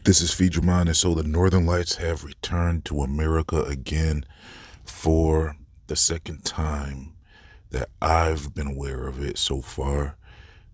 This is Feed Your Mind, and so the Northern Lights have returned to America again for the second time that I've been aware of it so far,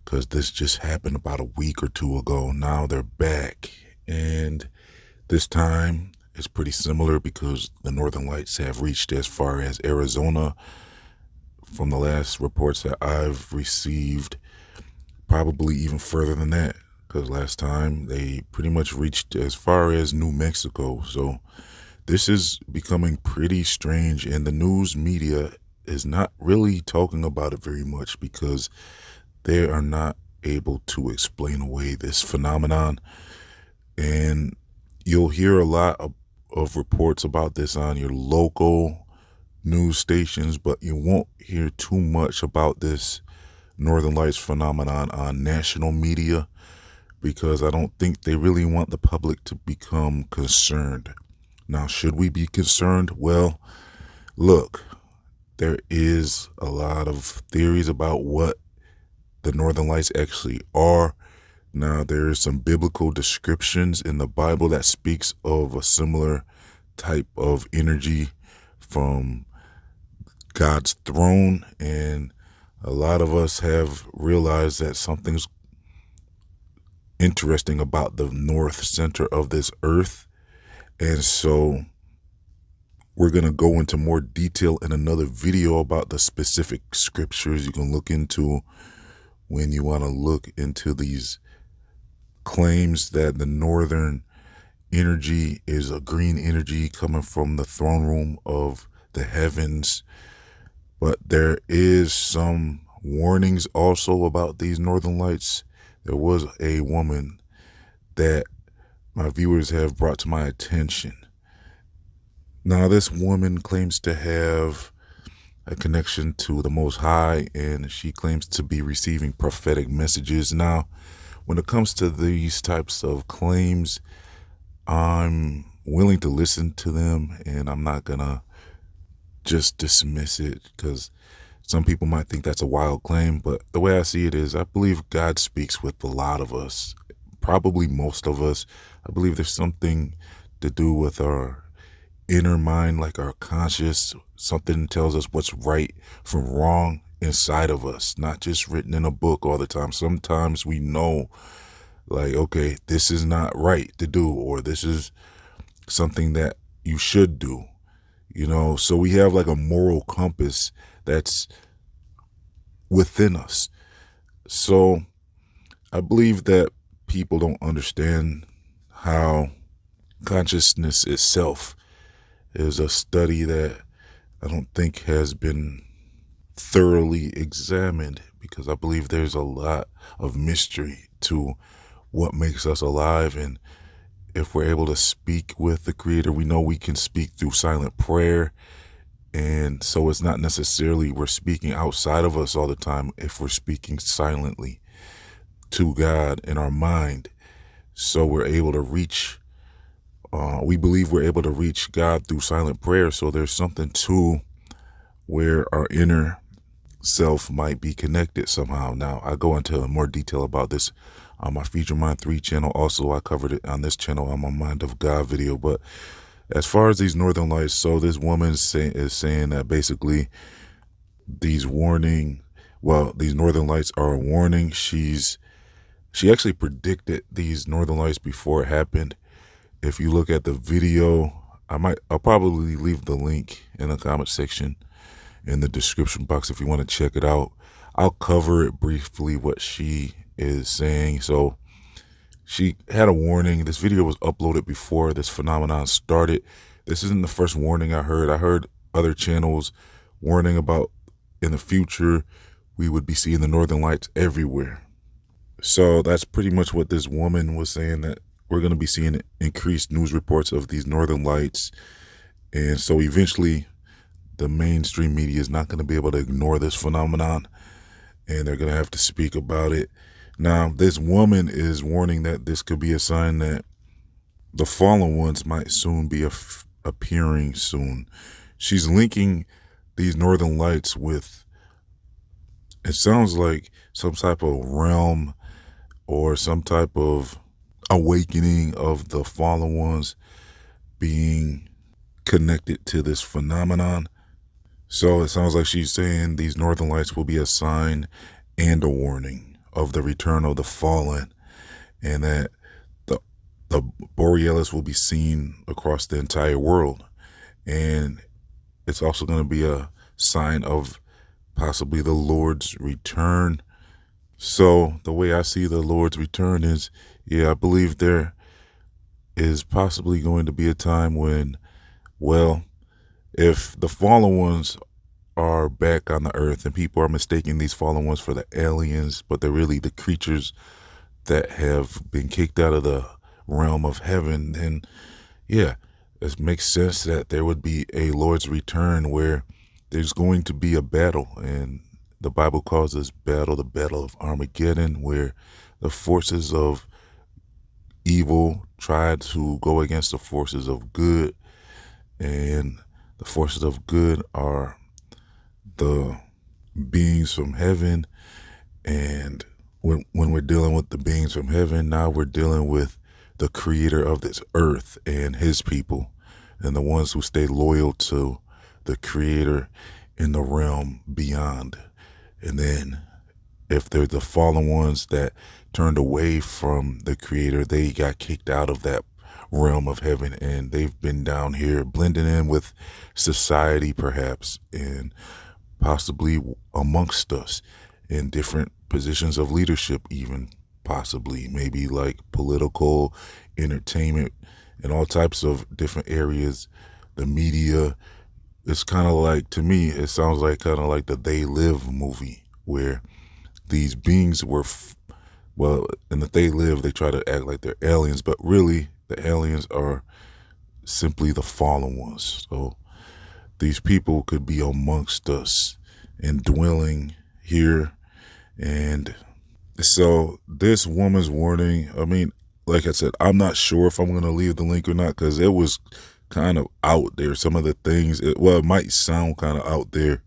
because this just happened about a week or two ago. Now they're back, and this time it's pretty similar because the Northern Lights have reached as far as Arizona from the last reports that I've received, probably even further than that. Because last time they pretty much reached as far as New Mexico. So this is becoming pretty strange, and the news media is not really talking about it very much because they are not able to explain away this phenomenon. And you'll hear a lot of reports about this on your local news stations, but you won't hear too much about this Northern Lights phenomenon on national media, because I don't think they really want the public to become concerned. Now, should we be concerned? Well, look, there is a lot of theories about what the Northern Lights actually are. Now, there is some biblical descriptions in the Bible that speaks of a similar type of energy from God's throne, and a lot of us have realized that something's interesting about the north center of this earth. And so we're going to go into more detail in another video about the specific scriptures you can look into when you want to look into these claims that the northern energy is a green energy coming from the throne room of the heavens. But there is some warnings also about these Northern Lights. There was a woman that my viewers have brought to my attention. Now, this woman claims to have a connection to the Most High, and she claims to be receiving prophetic messages. Now, when it comes to these types of claims, I'm willing to listen to them, and I'm not going to just dismiss it, because some people might think that's a wild claim. But the way I see it is, I believe God speaks with a lot of us, probably most of us. I believe there's something to do with our inner mind, like our conscious. Something tells us what's right from wrong inside of us, not just written in a book all the time. Sometimes we know, like, okay, this is not right to do, or this is something that you should do. So we have like a moral compass that's within us. So I believe that people don't understand how consciousness itself is a study that I don't think has been thoroughly examined, because I believe there's a lot of mystery to what makes us alive. And if we're able to speak with the Creator, we know we can speak through silent prayer. And so it's not necessarily we're speaking outside of us all the time if we're speaking silently to God in our mind. So we're able to reach, we believe we're able to reach God through silent prayer. So there's something to where our inner self might be connected somehow. Now, I go into more detail about this on my Feed Your Mind 3 channel. Also, I covered it on this channel on my Mind of God video. But as far as these Northern Lights, so this woman is saying that basically these Northern Lights are a warning. She actually predicted these Northern Lights before it happened. If you look at the video, I'll probably leave the link in the comment section in the description box if you want to check it out. I'll cover it briefly what she is saying. So she had a warning. This video was uploaded before this phenomenon started. This isn't the first warning I heard. I heard other channels warning about in the future we would be seeing the Northern Lights everywhere. So that's pretty much what this woman was saying, that we're going to be seeing increased news reports of these Northern Lights. And so eventually the mainstream media is not going to be able to ignore this phenomenon, and they're going to have to speak about it. Now, this woman is warning that this could be a sign that the fallen ones might soon be appearing soon. She's linking these Northern Lights with, it sounds like some type of realm or some type of awakening of the fallen ones being connected to this phenomenon. So it sounds like she's saying these northern lights will be a sign and a warning of the return of the fallen, and that the the borealis will be seen across the entire world. And it's also going to be a sign of possibly the Lord's return. So the way I see the Lord's return is, yeah, I believe there is possibly going to be a time when, well, if the fallen ones are back on the earth and people are mistaking these fallen ones for the aliens, but they're really the creatures that have been kicked out of the realm of heaven, then yeah, it makes sense that there would be a Lord's return where there's going to be a battle. And the Bible calls this battle the Battle of Armageddon, where the forces of evil try to go against the forces of good. And the forces of good are the beings from heaven. And when we're dealing with the beings from heaven, now we're dealing with the creator of this earth and his people, and the ones who stay loyal to the creator in the realm beyond. And then if they're the fallen ones that turned away from the creator, they got kicked out of that realm of heaven, and they've been down here blending in with society perhaps, and possibly amongst us in different positions of leadership, even possibly maybe like political, entertainment, and all types of different areas, the media. It's kind of like, to me, it sounds like kind of like the They Live movie, where these beings were, well, in the They Live, they try to act like they're aliens, but really the aliens are simply the fallen ones. So these people could be amongst us and dwelling here. And so this woman's warning, I mean, like I said, I'm not sure if I'm going to leave the link or not, because it was kind of out there. Some of the things, it might sound kind of out there.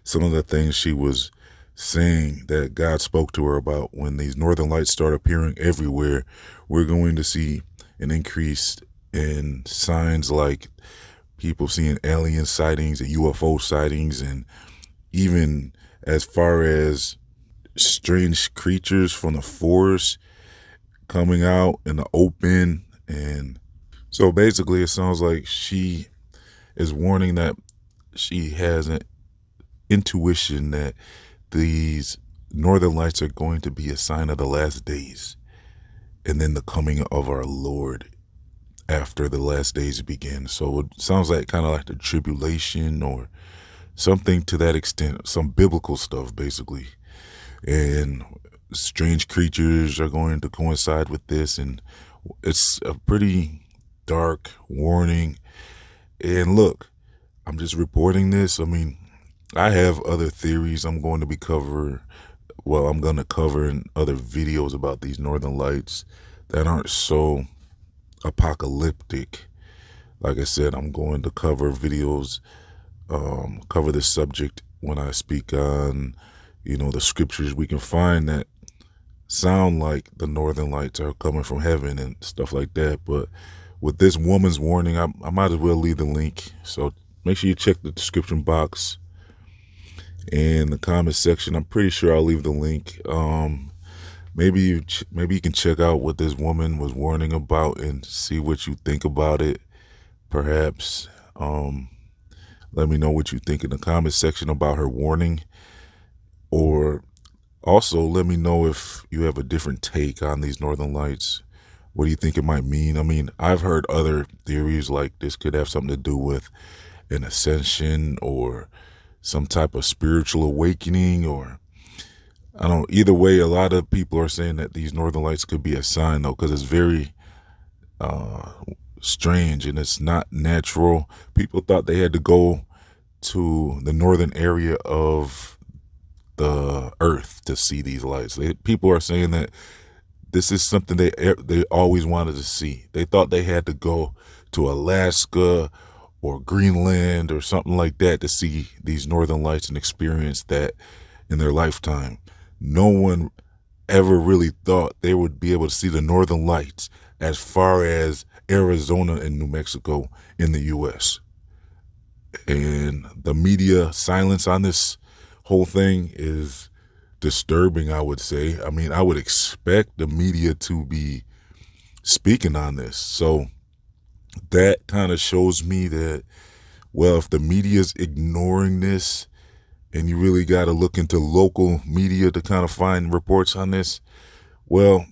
Some of the things she was saying that God spoke to her about, when these northern lights start appearing everywhere, we're going to see an increase in signs like people seeing alien sightings and UFO sightings, and even as far as strange creatures from the forest coming out in the open. And so basically it sounds like she is warning that she has an intuition that these northern lights are going to be a sign of the last days, and then the coming of our Lord after the last days begin. So it sounds like kind of like the tribulation or something to that extent, some biblical stuff basically. And strange creatures are going to coincide with this, and it's a pretty dark warning. And look, I'm just reporting this. I mean, I have other theories I'm going to cover in other videos about these northern lights that aren't so apocalyptic. Like I said, I'm going to cover videos, cover this subject when I speak on, the scriptures we can find that sound like the northern lights are coming from heaven and stuff like that. But with this woman's warning, I might as well leave the link. So make sure you check the description box and the comment section. I'm pretty sure I'll leave the link. Maybe you can check out what this woman was warning about and see what you think about it. Perhaps let me know what you think in the comment section about her warning, or also let me know if you have a different take on these northern lights. What do you think it might mean? I mean, I've heard other theories like this could have something to do with an ascension or some type of spiritual awakening, or I don't know. Either way, a lot of people are saying that these northern lights could be a sign, though, because it's very strange and it's not natural. People thought they had to go to the northern area of the earth to see these lights. People are saying that this is something they always wanted to see. They thought they had to go to Alaska or Greenland or something like that to see these northern lights and experience that in their lifetime. No one ever really thought they would be able to see the northern lights as far as Arizona and New Mexico in the U.S. And the media silence on this whole thing is disturbing, I would say. I mean, I would expect the media to be speaking on this. So that kind of shows me that, well, if the media's ignoring this, and you really got to look into local media to kind of find reports on this, well,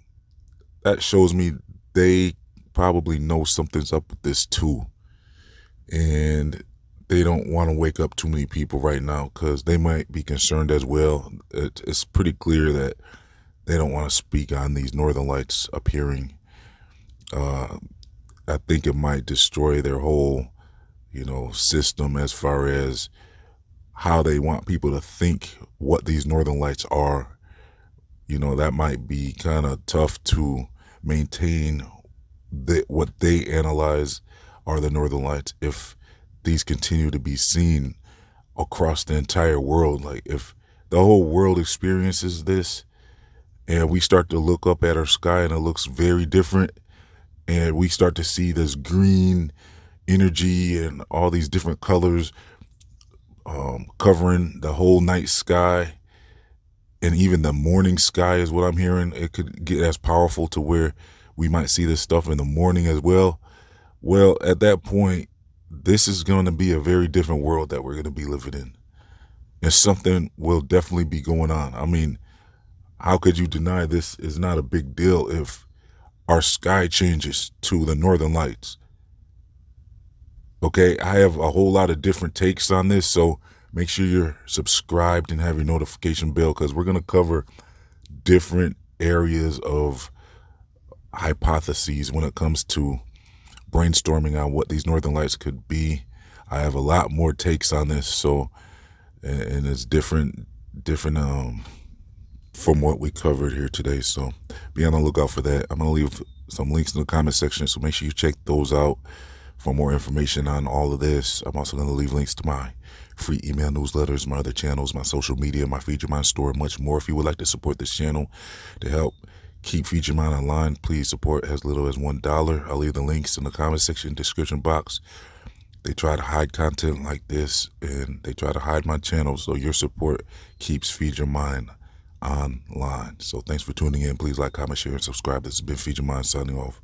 that shows me they probably know something's up with this too. And they don't want to wake up too many people right now because they might be concerned as well. It's pretty clear that they don't want to speak on these northern lights appearing. I think it might destroy their whole, system as far as how they want people to think what these northern lights are. That might be kind of tough to maintain what they analyze are the northern lights if these continue to be seen across the entire world. Like if the whole world experiences this and we start to look up at our sky and it looks very different, and we start to see this green energy and all these different colors covering the whole night sky, and even the morning sky is what I'm hearing. It could get as powerful to where we might see this stuff in the morning as well. Well, at that point, this is going to be a very different world that we're going to be living in. And something will definitely be going on. I mean, how could you deny this is not a big deal if our sky changes to the northern lights? Okay, I have a whole lot of different takes on this, so make sure you're subscribed and have your notification bell because we're going to cover different areas of hypotheses when it comes to brainstorming on what these northern lights could be. I have a lot more takes on this, so and it's different from what we covered here today. So be on the lookout for that. I'm going to leave some links in the comment section, so make sure you check those out for more information on all of this. I'm also going to leave links to my free email newsletters, my other channels, my social media, my Feed Your Mind store, and much more. If you would like to support this channel to help keep Feed Your Mind online, please support as little as $1. I'll leave the links in the comment section, description box. They try to hide content like this, and they try to hide my channel, so your support keeps Feed Your Mind online. So thanks for tuning in. Please like, comment, share, and subscribe. This has been Feed Your Mind signing off.